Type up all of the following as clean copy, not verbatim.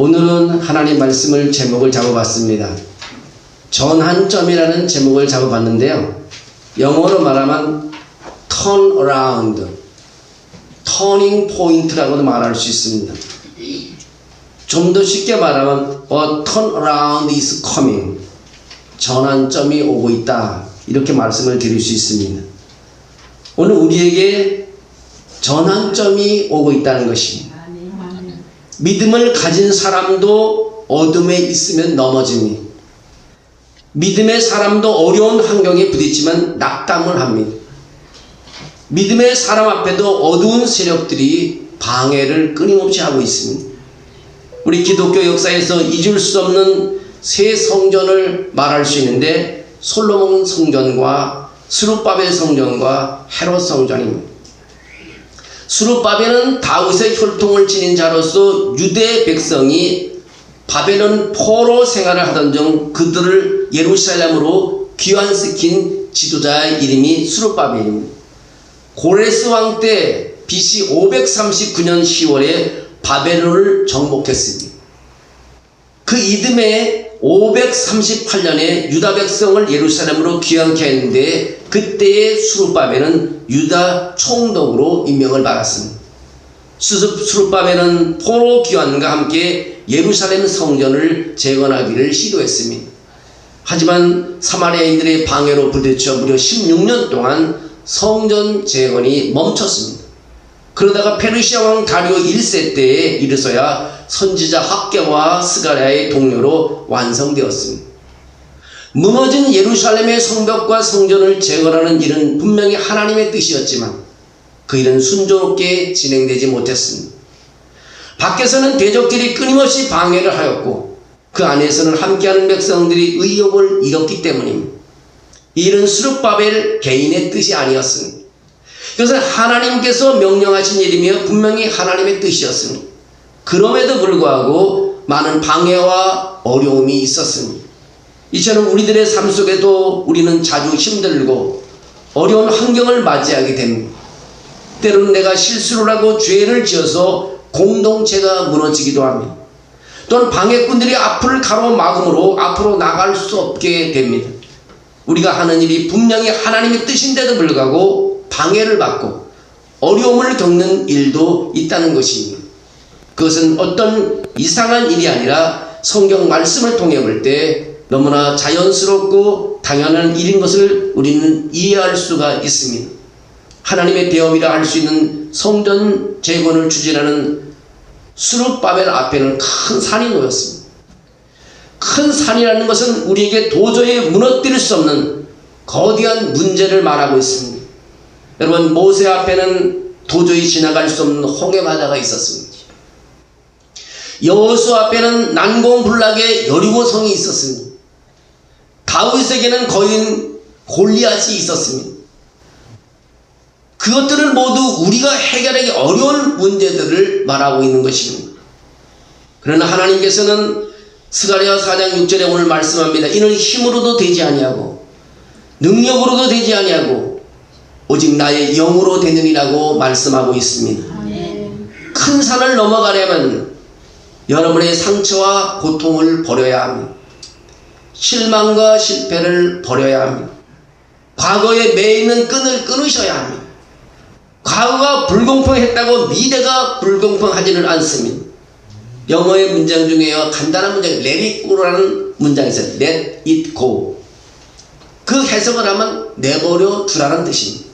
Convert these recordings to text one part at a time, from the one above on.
오늘은 하나님 말씀을 제목을 잡아봤습니다. 전환점이라는 제목을 잡아봤는데요. 영어로 말하면 turn around, turning point라고도 말할 수 있습니다. 좀 더 쉽게 말하면 a turn around is coming, 전환점이 오고 있다, 이렇게 말씀을 드릴 수 있습니다. 오늘 우리에게 전환점이 오고 있다는 것입니다. 믿음을 가진 사람도 어둠에 있으면 넘어집니다. 믿음의 사람도 어려운 환경에 부딪히면 낙담을 합니다. 믿음의 사람 앞에도 어두운 세력들이 방해를 끊임없이 하고 있습니다. 우리 기독교 역사에서 잊을 수 없는 세 성전을 말할 수 있는데, 솔로몬 성전과 스룹바벨 성전과 헤롯 성전입니다. 스룹바벨은 다윗의 혈통을 지닌 자로서 유대 백성이 바벨론 포로 생활을 하던 중 그들을 예루살렘으로 귀환시킨 지도자의 이름이 스룹바벨입니다. 고레스 왕 때 BC 539년 10월에 바벨론을 정복했습니다. 그 이듬해 538년에 유다 백성을 예루살렘으로 귀환케 했는데, 그때의 스룹바벨은 유다 총독으로 임명을 받았습니다. 스룹바벨은 포로 귀환과 함께 예루살렘 성전을 재건하기를 시도했습니다. 하지만 사마리아인들의 방해로 부딪혀 무려 16년 동안 성전 재건이 멈췄습니다. 그러다가 페르시아 왕 다리오 1세 때에 이르서야 선지자 학개와 스가랴의 동료로 완성되었습니다. 무너진 예루살렘의 성벽과 성전을 재건하는 일은 분명히 하나님의 뜻이었지만 그 일은 순조롭게 진행되지 못했습니다. 밖에서는 대적들이 끊임없이 방해를 하였고, 그 안에서는 함께하는 백성들이 의욕을 잃었기 때문입니다. 이 일은 스룹바벨 개인의 뜻이 아니었습니다. 그것은 하나님께서 명령하신 일이며 분명히 하나님의 뜻이었습니다. 그럼에도 불구하고 많은 방해와 어려움이 있었습니다. 이처럼 우리들의 삶 속에도 우리는 자주 힘들고 어려운 환경을 맞이하게 됩니다. 때로는 내가 실수를 하고 죄를 지어서 공동체가 무너지기도 합니다. 또는 방해꾼들이 앞을 가로막음으로 앞으로 나갈 수 없게 됩니다. 우리가 하는 일이 분명히 하나님의 뜻인데도 불구하고 방해를 받고 어려움을 겪는 일도 있다는 것입니다. 그것은 어떤 이상한 일이 아니라 성경 말씀을 통해 볼 때 너무나 자연스럽고 당연한 일인 것을 우리는 이해할 수가 있습니다. 하나님의 대업이라 할 수 있는 성전 재건을 추진하는 스룹바벨 앞에는 큰 산이 놓였습니다. 큰 산이라는 것은 우리에게 도저히 무너뜨릴 수 없는 거대한 문제를 말하고 있습니다. 여러분, 모세 앞에는 도저히 지나갈 수 없는 홍해바다가 있었습니다. 여호수아 앞에는 난공불락의 여리고성이 있었습니다. 다윗에게는 거인 골리앗이 있었습니다. 그것들은 모두 우리가 해결하기 어려운 문제들을 말하고 있는 것입니다. 그러나 하나님께서는 스가랴 4장 6절에 오늘 말씀합니다. 이는 힘으로도 되지 아니하고 능력으로도 되지 아니하고 오직 나의 영으로 되느니라고 말씀하고 있습니다. 큰 산을 넘어가려면 여러분의 상처와 고통을 버려야 합니다. 실망과 실패를 버려야 합니다. 과거에 매이는 끈을 끊으셔야 합니다. 과거가 불공평했다고 미래가 불공평하지는 않습니다. 영어의 문장 중에 간단한 문장, let it go라는 문장이 있어요. let it go. 그 해석을 하면 내버려 두라는 뜻입니다.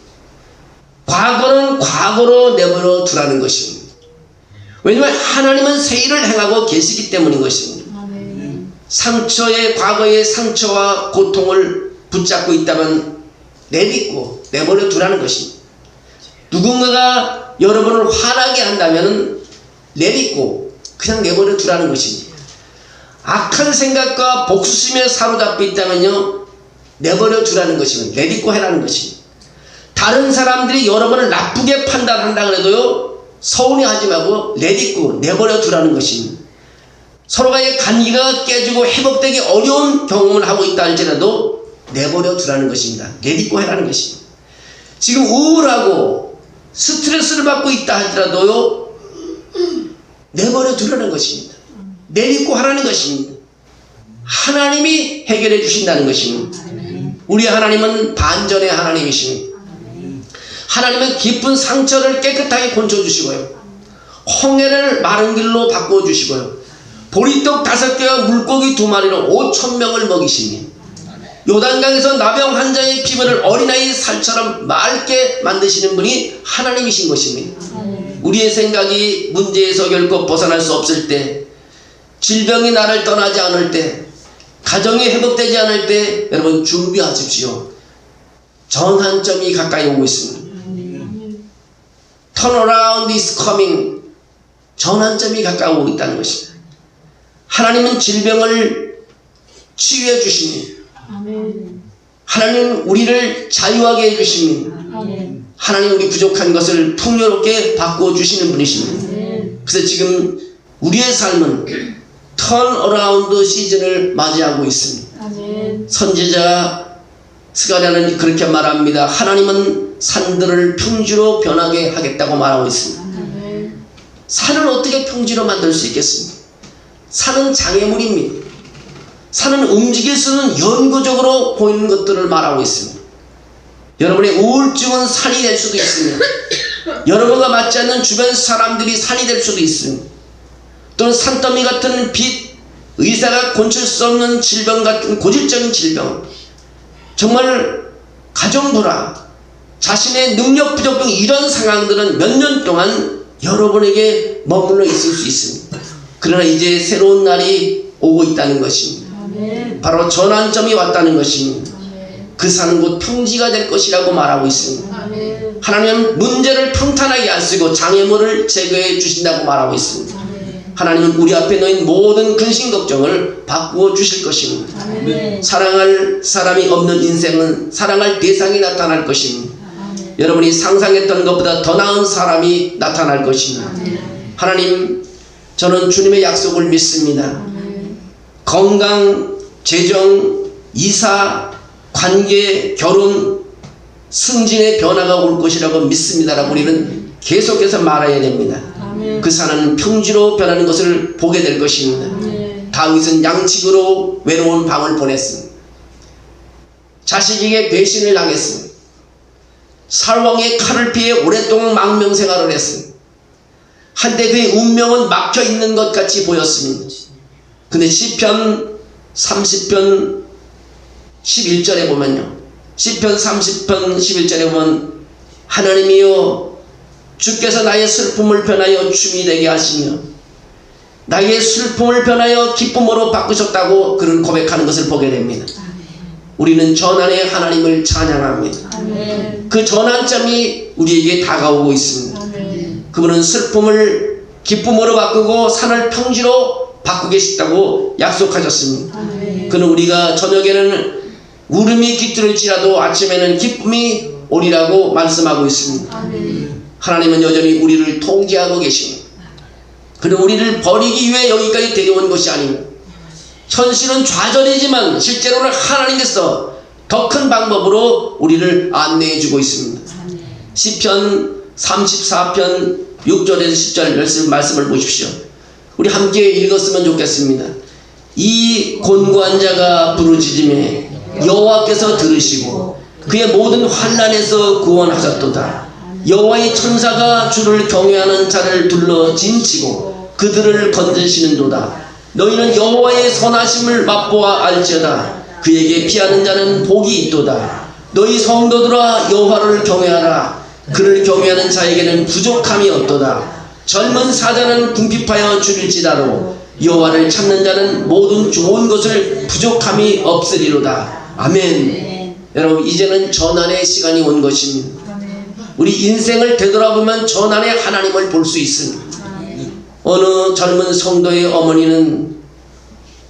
과거는 과거로 내버려 두라는 것입니다. 왜냐하면 하나님은 새 일을 행하고 계시기 때문인 것입니다. 상처의 과거의 상처와 고통을 붙잡고 있다면 let it go, 내버려 두라는 것입니다. 누군가가 여러분을 화나게 한다면 let it go, 그냥 내버려 두라는 것입니다. 악한 생각과 복수심에 사로잡혀 있다면요, 내버려 두라는 것입니다. let it go 해라는 것입니다. 다른 사람들이 여러분을 나쁘게 판단한다 그래도요, 서운해하지 말고 let it go, 내버려 두라는 것입니다. 서로가의 관계가 깨지고 회복되기 어려운 경험을 하고 있다 할지라도 내버려 두라는 것입니다. let it go 해라는 것입니다. 지금 우울하고 스트레스를 받고 있다 할지라도요, 내버려 두라는 것입니다. 내딛고 하라는 것입니다. 하나님이 해결해 주신다는 것입니다. 우리 하나님은 반전의 하나님이십니다. 하나님은 깊은 상처를 깨끗하게 건져주시고요, 홍해를 마른 길로 바꿔주시고요, 보리떡 5개와 물고기 2마리로 5,000명을 먹이십니다. 요단강에서 나병 환자의 피부를 어린아이 살처럼 맑게 만드시는 분이 하나님이신 것입니다. 우리의 생각이 문제에서 결코 벗어날 수 없을 때, 질병이 나를 떠나지 않을 때, 가정이 회복되지 않을 때, 여러분 준비하십시오. 전환점이 가까이 오고 있습니다. Turnaround is coming. 전환점이 가까이 오고 있다는 것입니다. 하나님은 질병을 치유해 주십니다. 하나님은 우리를 자유하게 해주십니다. 하나님 우리 부족한 것을 풍요롭게 바꾸어 주시는 분이십니다. 그래서 지금 우리의 삶은 턴어라운드 시즌을 맞이하고 있습니다. 선지자 스가랴는 그렇게 말합니다. 하나님은 산들을 평지로 변하게 하겠다고 말하고 있습니다. 산을 어떻게 평지로 만들 수 있겠습니까? 산은 장애물입니다. 산은 움직일 수는 연구적으로 보이는 것들을 말하고 있습니다. 여러분의 우울증은 산이 될 수도 있습니다. 여러분과 맞지 않는 주변 사람들이 산이 될 수도 있습니다. 또는 산더미 같은 빛, 의사가 고칠 수 없는 질병 같은 고질적인 질병, 정말 가정불화, 자신의 능력 부족 등 이런 상황들은 몇 년 동안 여러분에게 머물러 있을 수 있습니다. 그러나 이제 새로운 날이 오고 있다는 것입니다. 바로 전환점이 왔다는 것입니다. 그 산은 곧 평지가 될 것이라고 말하고 있습니다. 하나님은 문제를 평탄하게 안 쓰고 장애물을 제거해 주신다고 말하고 있습니다. 하나님은 우리 앞에 놓인 모든 근심 걱정을 바꾸어 주실 것입니다. 사랑할 사람이 없는 인생은 사랑할 대상이 나타날 것입니다. 여러분이 상상했던 것보다 더 나은 사람이 나타날 것입니다. 하나님, 저는 주님의 약속을 믿습니다. 건강, 재정, 이사, 관계, 결혼, 승진의 변화가 올 것이라고 믿습니다라고 우리는 계속해서 말해야 됩니다. 그 산은 평지로 변하는 것을 보게 될 것입니다. 다윗은 양측으로 외로운 밤을 보냈습니다. 자식에게 배신을 당했습니다. 사울왕의 칼을 피해 오랫동안 망명생활을 했습니다. 한때 그의 운명은 막혀있는 것 같이 보였습니다. 근데 시편 30편 11절에 보면요, 시편 30편 11절에 보면 하나님이여 주께서 나의 슬픔을 변하여 춤이 되게 하시며 나의 슬픔을 변하여 기쁨으로 바꾸셨다고 그를 고백하는 것을 보게 됩니다. 우리는 전환의 하나님을 찬양합니다. 그 전환점이 우리에게 다가오고 있습니다. 그분은 슬픔을 기쁨으로 바꾸고 산을 평지로 바꾸겠다고 약속하셨습니다. 그는 우리가 저녁에는 울음이 깃들을지라도 아침에는 기쁨이 오리라고 말씀하고 있습니다. 하나님은 여전히 우리를 통제하고 계십니다. 그는 우리를 버리기 위해 여기까지 데려온 것이 아닙니다. 현실은 좌절이지만 실제로는 하나님께서 더 큰 방법으로 우리를 안내해 주고 있습니다. 시편 34편 6절에서 10절 말씀을 보십시오. 우리 함께 읽었으면 좋겠습니다. 이 곤고한 자가 부르짖음에 여호와께서 들으시고 그의 모든 환난에서 구원하셨도다. 여호와의 천사가 주를 경외하는 자를 둘러 진치고 그들을 건지시는도다. 너희는 여호와의 선하심을 맛보아 알지어다. 그에게 피하는 자는 복이 있도다. 너희 성도들아 여호와를 경외하라. 그를 경외하는 자에게는 부족함이 없도다. 젊은 사자는 궁핍하여 죽일지라도 여호와를 찾는 자는 모든 좋은 것을 부족함이 없으리로다. 아멘. 여러분, 이제는 전환의 시간이 온 것입니다. 우리 인생을 되돌아보면 전환의 하나님을 볼 수 있습니다. 어느 젊은 성도의 어머니는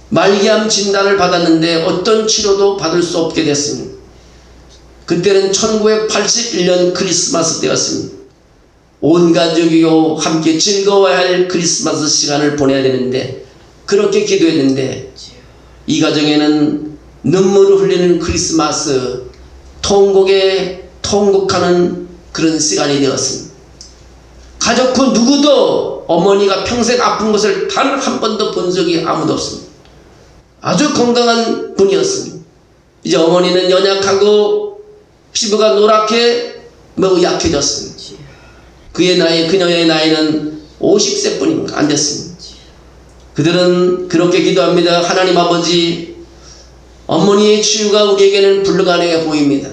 말기암 진단을 받았는데 어떤 치료도 받을 수 없게 됐습니다. 그때는 1981년 크리스마스 때였습니다. 온 가족이요 함께 즐거워야 할 크리스마스 시간을 보내야 되는데 그렇게 기도했는데 이 가정에는 눈물을 흘리는 크리스마스, 통곡하는 그런 시간이 되었습니다. 가족 그 누구도 어머니가 평생 아픈 것을 단 한 번도 본 적이 아무도 없습니다. 아주 건강한 분이었습니다. 이제 어머니는 연약하고 피부가 노랗게 매우 약해졌습니다. 그녀의 나이는 50세뿐입니다. 안 됐습니다. 그들은 그렇게 기도합니다. 하나님 아버지, 어머니의 치유가 우리에게는 불가능해 보입니다.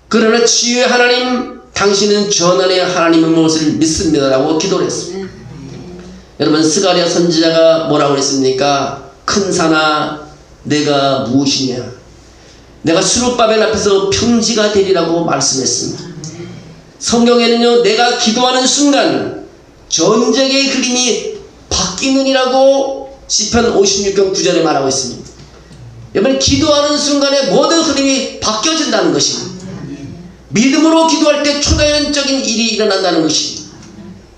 그러나 치유의 하나님, 당신은 전환의 하나님인 것을 믿습니다 라고 기도를 했습니다. 여러분, 스가랴 선지자가 뭐라고 했습니까? 큰 산아, 내가 무엇이냐? 내가 수룹바벨 앞에서 평지가 되리라고 말씀했습니다. 성경에는요, 내가 기도하는 순간 전쟁의 그림이 바뀌느니라고 시편 56편 9절에 말하고 있습니다. 여러분, 기도하는 순간에 모든 흐름이 바뀌어진다는 것입니다. 믿음으로 기도할 때 초자연적인 일이 일어난다는 것입니다.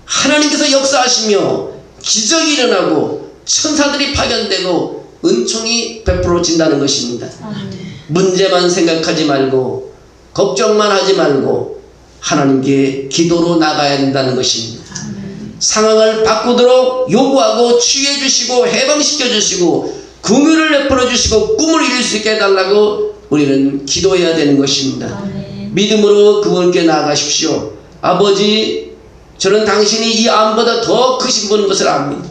하나님께서 역사하시며 기적이 일어나고 천사들이 파견되고 은총이 베풀어진다는 것입니다. 문제만 생각하지 말고 걱정만 하지 말고 하나님께 기도로 나가야 된다는 것입니다. 상황을 바꾸도록 요구하고 치유해 주시고 해방시켜 주시고 긍휼을 베풀어 주시고 꿈을 이룰 수 있게 해달라고 우리는 기도해야 되는 것입니다. 믿음으로 그분께 나아가십시오. 아버지, 저는 당신이 이 암보다 더 크신 분인 것을 압니다.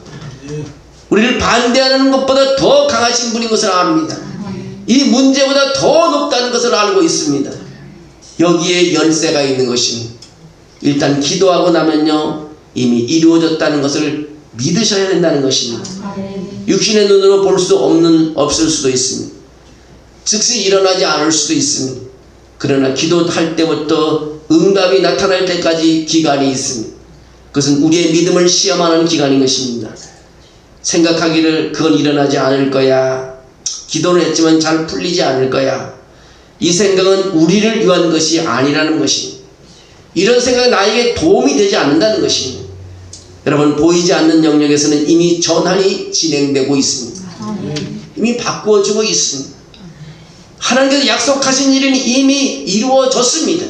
우리를 반대하는 것보다 더 강하신 분인 것을 압니다. 이 문제보다 더 높다는 것을 알고 있습니다. 여기에 열쇠가 있는 것입니다. 일단 기도하고 나면요, 이미 이루어졌다는 것을 믿으셔야 된다는 것입니다. 육신의 눈으로 볼 수 없을 수도 있습니다. 즉시 일어나지 않을 수도 있습니다. 그러나 기도할 때부터 응답이 나타날 때까지 기간이 있습니다. 그것은 우리의 믿음을 시험하는 기간인 것입니다. 생각하기를 그건 일어나지 않을 거야, 기도를 했지만 잘 풀리지 않을 거야, 이 생각은 우리를 위한 것이 아니라는 것입니다. 이런 생각이 나에게 도움이 되지 않는다는 것입니다. 여러분, 보이지 않는 영역에서는 이미 전환이 진행되고 있습니다. 이미 바꾸어지고 있습니다. 하나님께서 약속하신 일은 이미 이루어졌습니다.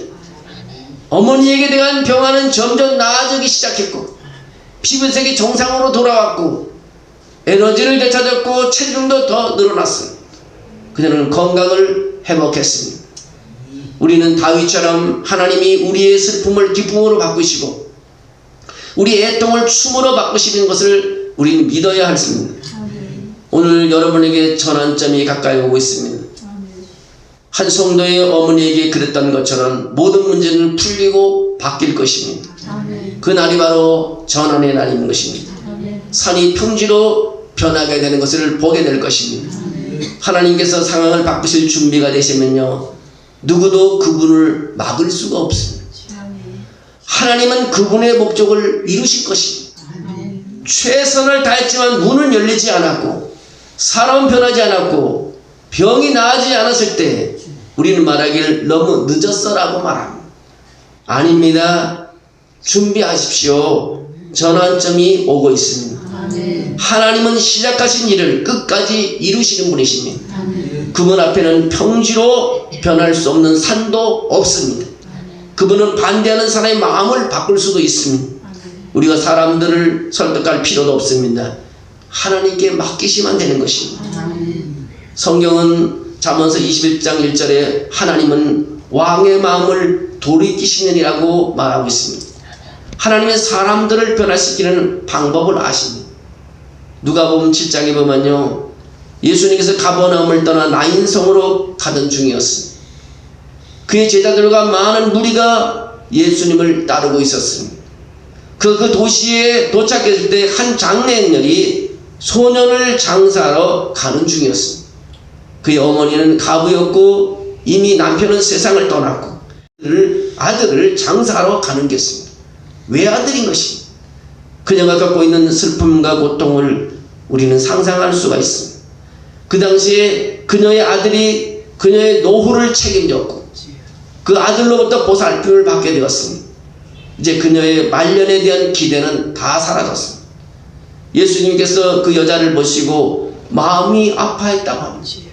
어머니에게 대한 병화는 점점 나아지기 시작했고 피부색이 정상으로 돌아왔고 에너지를 되찾았고 체중도 더 늘어났습니다. 그녀는 건강을 회복했습니다. 우리는 다윗처럼 하나님이 우리의 슬픔을 기쁨으로 바꾸시고 우리 애통을 춤으로 바꾸시는 것을 우리는 믿어야 했습니다. 오늘 여러분에게 전환점이 가까이 오고 있습니다. 한 성도의 어머니에게 그랬던 것처럼 모든 문제는 풀리고 바뀔 것입니다. 그 날이 바로 전환의 날인 것입니다. 산이 평지로 변하게 되는 것을 보게 될 것입니다. 하나님께서 상황을 바꾸실 준비가 되시면요, 누구도 그분을 막을 수가 없습니다. 하나님은 그분의 목적을 이루실 것입니다. 최선을 다했지만 문은 열리지 않았고 사람은 변하지 않았고 병이 나아지지 않았을 때 우리는 말하길 너무 늦었어라고 말합니다. 아닙니다. 준비하십시오. 전환점이 오고 있습니다. 하나님은 시작하신 일을 끝까지 이루시는 분이십니다. 그분 앞에는 평지로 변할 수 없는 산도 없습니다. 그분은 반대하는 사람의 마음을 바꿀 수도 있습니다. 우리가 사람들을 설득할 필요도 없습니다. 하나님께 맡기시면 되는 것입니다. 성경은 잠언서 21장 1절에 하나님은 왕의 마음을 돌이키시느니라고 말하고 있습니다. 하나님은 사람들을 변화시키는 방법을 아십니다. 누가복음 7장에 보면요, 예수님께서 가버나움을 떠나 나인성으로 가던 중이었습니다. 그의 제자들과 많은 무리가 예수님을 따르고 있었습니다. 그 도시에 도착했을 때 한 장례인들이 소년을 장사하러 가는 중이었습니다. 그의 어머니는 가부였고 이미 남편은 세상을 떠났고 아들을 장사하러 가는 것입니다. 외아들인 것입니다. 그녀가 갖고 있는 슬픔과 고통을 우리는 상상할 수가 있습니다. 그 당시에 그녀의 아들이 그녀의 노후를 책임졌고 그 아들로부터 보살핌을 받게 되었습니다. 이제 그녀의 말년에 대한 기대는 다 사라졌습니다. 예수님께서 그 여자를 보시고 마음이 아파했다고 합니다.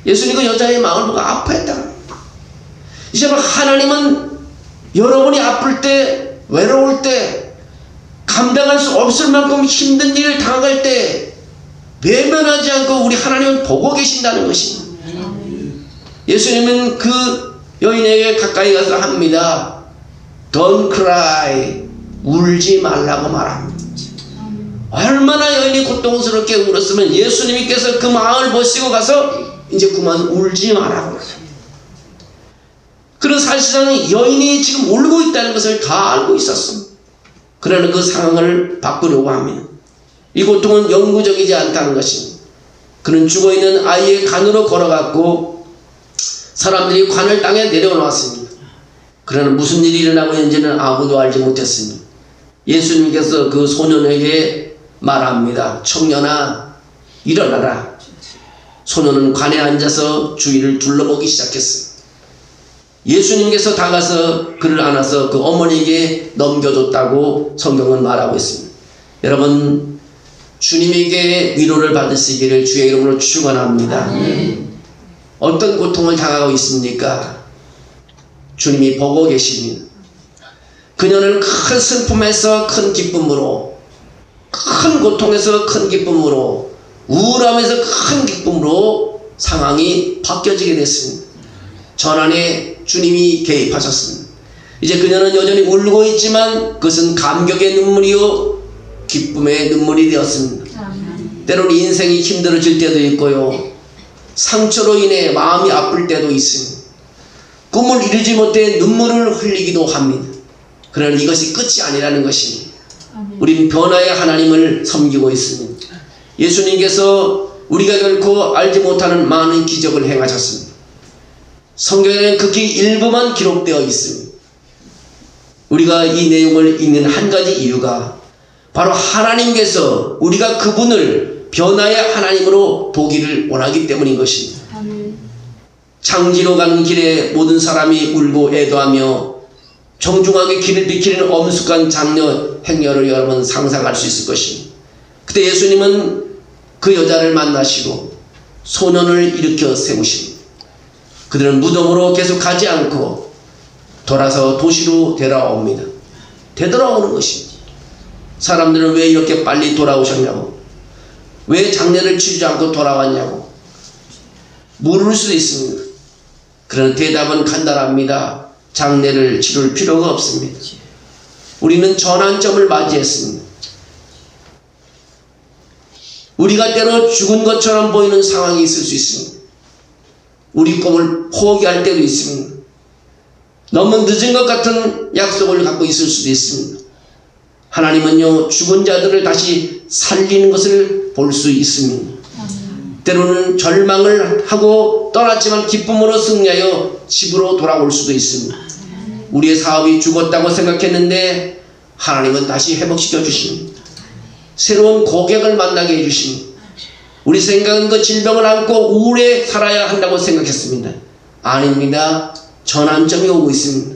예수님 그 여자의 마음을 보고 아파했다고 합니다. 이제 하나님은 여러분이 아플 때, 외로울 때, 감당할 수 없을 만큼 힘든 일을 당할 때 외면하지 않고 우리 하나님은 보고 계신다는 것입니다. 예수님은 그 여인에게 가까이 가서 합니다. Don't cry. 울지 말라고 말합니다. 얼마나 여인이 고통스럽게 울었으면 예수님께서 그 마음을 보시고 가서 이제 그만 울지 말라고 그러죠. 그런 사실상 여인이 지금 울고 있다는 것을 다 알고 있었습니다. 그러나 그 상황을 바꾸려고 합니다. 이 고통은 영구적이지 않다는 것입니다. 그는 죽어있는 아이의 간으로 걸어갔고 사람들이 관을 땅에 내려놓았습니다. 그러나 무슨 일이 일어나고 있는지는 아무도 알지 못했습니다. 예수님께서 그 소년에게 말합니다. 청년아, 일어나라. 소년은 관에 앉아서 주위를 둘러보기 시작했습니다. 예수님께서 다가서 그를 안아서 그 어머니에게 넘겨줬다고 성경은 말하고 있습니다. 여러분, 주님에게 위로를 받으시기를 주의 이름으로 축원합니다. 어떤 고통을 당하고 있습니까? 주님이 보고 계십니다. 그녀는 큰 슬픔에서 큰 기쁨으로, 큰 고통에서 큰 기쁨으로, 우울함에서 큰 기쁨으로 상황이 바뀌어지게 됐습니다. 전안에 주님이 개입하셨습니다. 이제 그녀는 여전히 울고 있지만 그것은 감격의 눈물이요 기쁨의 눈물이 되었습니다. 때로는 인생이 힘들어질 때도 있고요, 상처로 인해 마음이 아플 때도 있습니다. 꿈을 이루지 못해 눈물을 흘리기도 합니다. 그러나 이것이 끝이 아니라는 것입니다. 우리는 변화의 하나님을 섬기고 있습니다. 예수님께서 우리가 결코 알지 못하는 많은 기적을 행하셨습니다. 성경에는 극히 일부만 기록되어 있습니다. 우리가 이 내용을 읽는 한 가지 이유가 바로 하나님께서 우리가 그분을 변화의 하나님으로 보기를 원하기 때문인 것입니다. 창지로 가는 길에 모든 사람이 울고 애도하며 정중하게 길을 비키는 엄숙한 장녀 행렬을 여러분 상상할 수 있을 것입니다. 그때 예수님은 그 여자를 만나시고 소년을 일으켜 세우십니다. 그들은 무덤으로 계속 가지 않고 돌아서 도시로 되돌아옵니다. 되돌아오는 것입니다. 사람들은 왜 이렇게 빨리 돌아오셨냐고, 왜 장례를 치르지 않고 돌아왔냐고 물을 수도 있습니다. 그러나 대답은 간단합니다. 장례를 치를 필요가 없습니다. 우리는 전환점을 맞이했습니다. 우리가 때로 죽은 것처럼 보이는 상황이 있을 수 있습니다. 우리 꿈을 포기할 때도 있습니다. 너무 늦은 것 같은 약속을 갖고 있을 수도 있습니다. 하나님은요, 죽은 자들을 다시 살리는 것을 볼 수 있습니다. 때로는 절망을 하고 떠났지만 기쁨으로 승리하여 집으로 돌아올 수도 있습니다. 우리의 사업이 죽었다고 생각했는데 하나님은 다시 회복시켜 주십니다. 새로운 고객을 만나게 해주십니다. 우리 생각은 그 질병을 안고 우울해 살아야 한다고 생각했습니다. 아닙니다. 전환점이 오고 있습니다.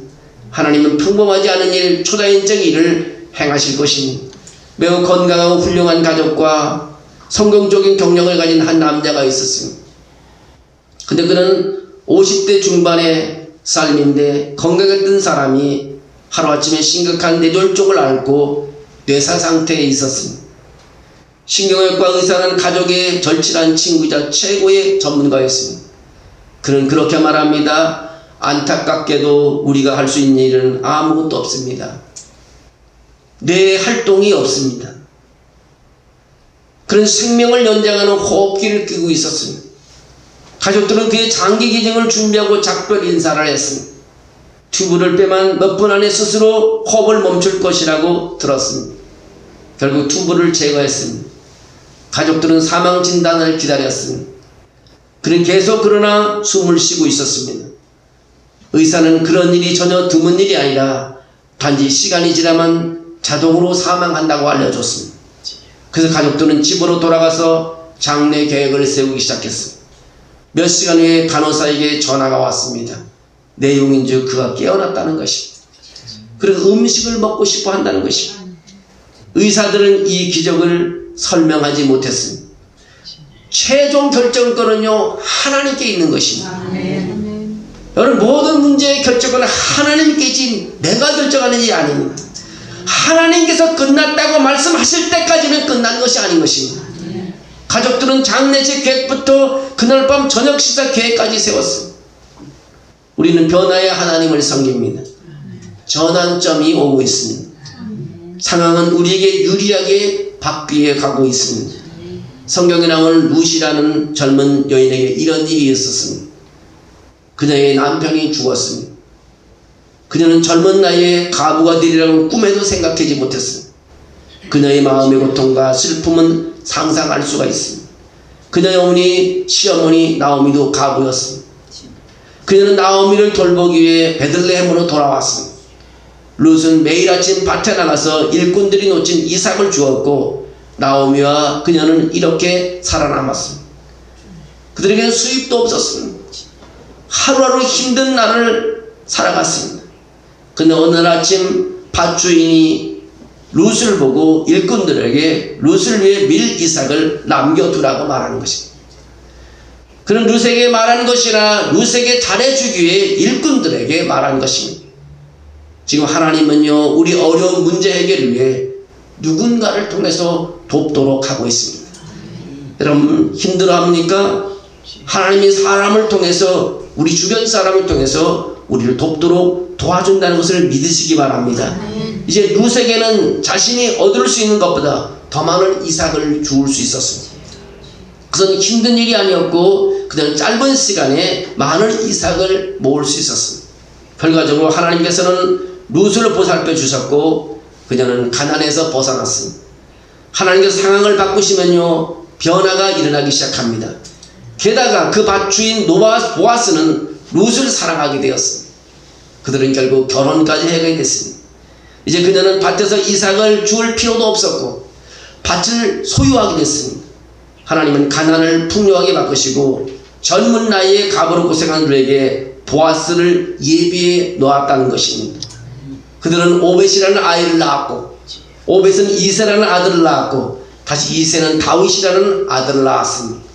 하나님은 평범하지 않은 일, 초자연적 일을 행하실 것입니다. 매우 건강하고 훌륭한 가족과 성경적인 경력을 가진 한 남자가 있었습니다. 근데 그는 50대 중반의 삶인데 건강했던 사람이 하루아침에 심각한 뇌졸중을 앓고 뇌사 상태에 있었습니다. 신경외과 의사는 가족의 절친한 친구이자 최고의 전문가였습니다. 그는 그렇게 말합니다. 안타깝게도 우리가 할 수 있는 일은 아무것도 없습니다. 뇌 활동이 없습니다. 그런 생명을 연장하는 호흡기를 끼고 있었습니다. 가족들은 그의 장기 기증을 준비하고 작별 인사를 했습니다. 튜브를 빼면 몇 분 안에 스스로 호흡을 멈출 것이라고 들었습니다. 결국 튜브를 제거했습니다. 가족들은 사망 진단을 기다렸습니다. 그는 계속 그러나 숨을 쉬고 있었습니다. 의사는 그런 일이 전혀 드문 일이 아니라 단지 시간이 지나면 자동으로 사망한다고 알려줬습니다. 그래서 가족들은 집으로 돌아가서 장례 계획을 세우기 시작했습니다. 몇 시간 후에 간호사에게 전화가 왔습니다. 내용인즉 그가 깨어났다는 것입니다. 그리고 음식을 먹고 싶어 한다는 것입니다. 의사들은 이 기적을 설명하지 못했습니다. 최종 결정권은요, 하나님께 있는 것입니다. 여러분, 모든 문제의 결정권은 하나님께 있지 내가 결정하는 일이 아닙니다. 하나님께서 끝났다고 말씀하실 때까지는 끝난 것이 아닌 것입니다. 가족들은 장례식 계획부터 그날 밤 저녁 식사 계획까지 세웠습니다. 우리는 변화의 하나님을 섬깁니다. 전환점이 오고 있습니다. 상황은 우리에게 유리하게 바뀌어 가고 있습니다. 성경에 나오는 루시라는 젊은 여인에게 이런 일이 있었습니다. 그녀의 남편이 죽었습니다. 그녀는 젊은 나이에 가부가 되리라고 꿈에도 생각하지 못했습니다. 그녀의 마음의 고통과 슬픔은 상상할 수가 있습니다. 그녀의 어머니, 시어머니 나오미도 가부였습니다. 그녀는 나오미를 돌보기 위해 베들레헴으로 돌아왔습니다. 룻은 매일 아침 밭에 나가서 일꾼들이 놓친 이삭을 주었고 나오미와 그녀는 이렇게 살아남았습니다. 그들에게는 수입도 없었습니다. 하루하루 힘든 날을 살아갔습니다. 그런데 어느 날 아침 밭주인이 룻을 보고 일꾼들에게 룻을 위해 밀 이삭을 남겨두라고 말하는 것입니다. 그는 룻에게 말한 것이나 룻에게 잘해주기 위해 일꾼들에게 말한 것입니다. 지금 하나님은요, 우리 어려운 문제 해결을 위해 누군가를 통해서 돕도록 하고 있습니다. 여러분 힘들어합니까? 하나님이 사람을 통해서, 우리 주변 사람을 통해서 우리를 돕도록 도와준다는 것을 믿으시기 바랍니다. 이제 룻에게는 자신이 얻을 수 있는 것보다 더 많은 이삭을 주울 수 있었습니다. 그것은 힘든 일이 아니었고 그냥 짧은 시간에 많은 이삭을 모을 수 있었습니다. 결과적으로 하나님께서는 룻을 보살펴 주셨고 그녀는 가난에서 벗어났습니다. 하나님께서 상황을 바꾸시면요, 변화가 일어나기 시작합니다. 게다가 그 밭 주인 보아스는 룻을 사랑하게 되었습니다. 그들은 결국 결혼까지 하게 됐습니다. 이제 그녀는 밭에서 이삭을 주울 필요도 없었고 밭을 소유하게 됐습니다. 하나님은 가난을 풍요하게 바꾸시고 젊은 나이에 가부로 고생한 그들에게 보아스를 예비해 놓았다는 것입니다. 그들은 오벳이라는 아이를 낳았고 오벳은 이새라는 아들을 낳았고 다시 이새는 다윗이라는 아들을 낳았습니다.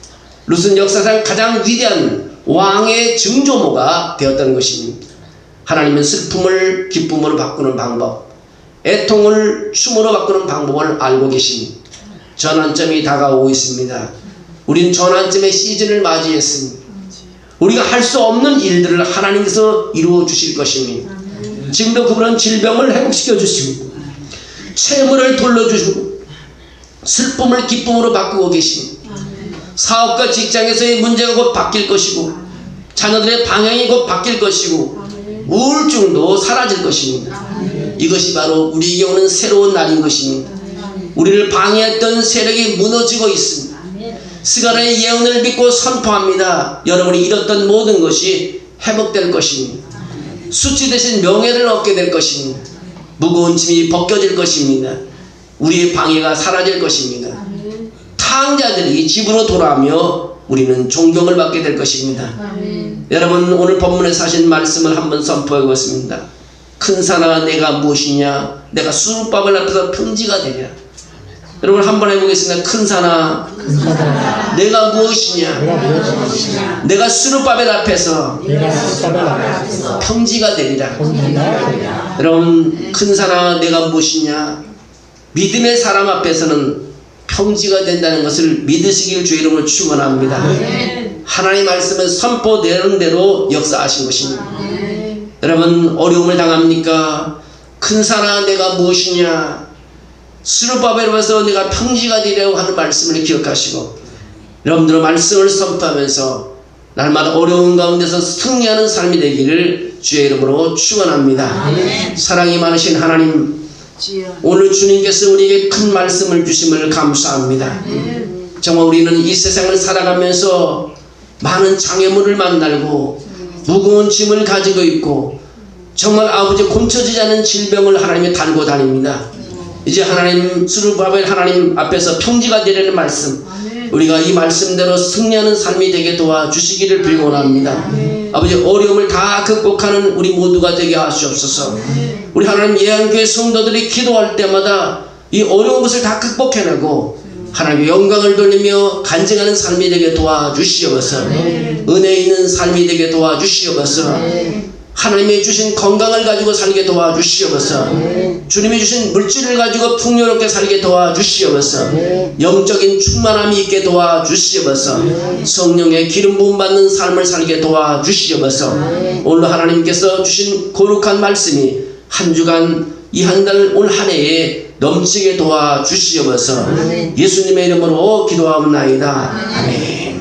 룻은 역사상 가장 위대한 왕의 증조모가 되었다는 것입니다. 하나님은 슬픔을 기쁨으로 바꾸는 방법, 애통을 춤으로 바꾸는 방법을 알고 계십니다. 전환점이 다가오고 있습니다. 우린 전환점의 시즌을 맞이했습니다. 우리가 할 수 없는 일들을 하나님께서 이루어 주실 것입니다. 지금도 그분은 질병을 회복시켜 주시고 채무를 돌려주시고 슬픔을 기쁨으로 바꾸고 계십니다. 사업과 직장에서의 문제가 곧 바뀔 것이고 자녀들의 방향이 곧 바뀔 것이고 우울증도 사라질 것입니다. 이것이 바로 우리에게 오는 새로운 날인 것입니다. 우리를 방해했던 세력이 무너지고 있습니다. 스가랴의 예언을 믿고 선포합니다. 여러분이 잃었던 모든 것이 회복될 것입니다. 수치 대신 명예를 얻게 될 것입니다. 무거운 짐이 벗겨질 것입니다. 우리의 방해가 사라질 것입니다. 탕자들이 집으로 돌아오며 우리는 존경을 받게 될 것입니다. 여러분 오늘 본문에서 하신 말씀을 한번 선포해 보겠습니다. 큰 산아 내가 무엇이냐, 내가 수르바벨 앞에서 평지가 되랴. 여러분 한번 해보겠습니다. 큰 산아 내가 무엇이냐, 내가 수르바벨 앞에서 평지가 되리라. 여러분 큰 산아 내가 무엇이냐, 믿음의 사람 앞에서는 평지가 된다는 것을 믿으시길 주의 이름으로 축원합니다. 하나님의 말씀은 선포되는 대로 역사하신 것입니다. 여러분 어려움을 당합니까? 큰 산아 내가 무엇이냐, 스룹바벨에서 내가 평지가 되려고 하는 말씀을 기억하시고 여러분들은 말씀을 선포하면서 날마다 어려운 가운데서 승리하는 삶이 되기를 주의 이름으로 축원합니다. 사랑이 많으신 하나님, 오늘 주님께서 우리에게 큰 말씀을 주심을 감사합니다. 정말 우리는 이 세상을 살아가면서 많은 장애물을 만나고 무거운 짐을 가지고 있고 정말 아버지 곤쳐지지 않는 질병을 하나님이 달고 다닙니다. 이제 하나님 스룹바벨 하나님 앞에서 평지가 되려는 말씀, 우리가 이 말씀대로 승리하는 삶이 되게 도와주시기를 빌원합니다. 아버지 어려움을 다 극복하는 우리 모두가 되게 하시옵소서. 우리 하나님 예언교회 성도들이 기도할 때마다 이 어려운 것을 다 극복해내고 하나님의 영광을 돌리며 간증하는 삶이 되게 도와주시옵소서. 은혜 있는 삶이 되게 도와주시옵소서. 하나님이 주신 건강을 가지고 살게 도와주시옵소서. 주님이 주신 물질을 가지고 풍요롭게 살게 도와주시옵소서. 영적인 충만함이 있게 도와주시옵소서. 성령의 기름 부음 받는 삶을 살게 도와주시옵소서. 오늘 하나님께서 주신 거룩한 말씀이 한 주간 이 한 달 올 한 해에 넘치게 도와주시옵소서. 예수님의 이름으로 기도하옵나이다. 아멘.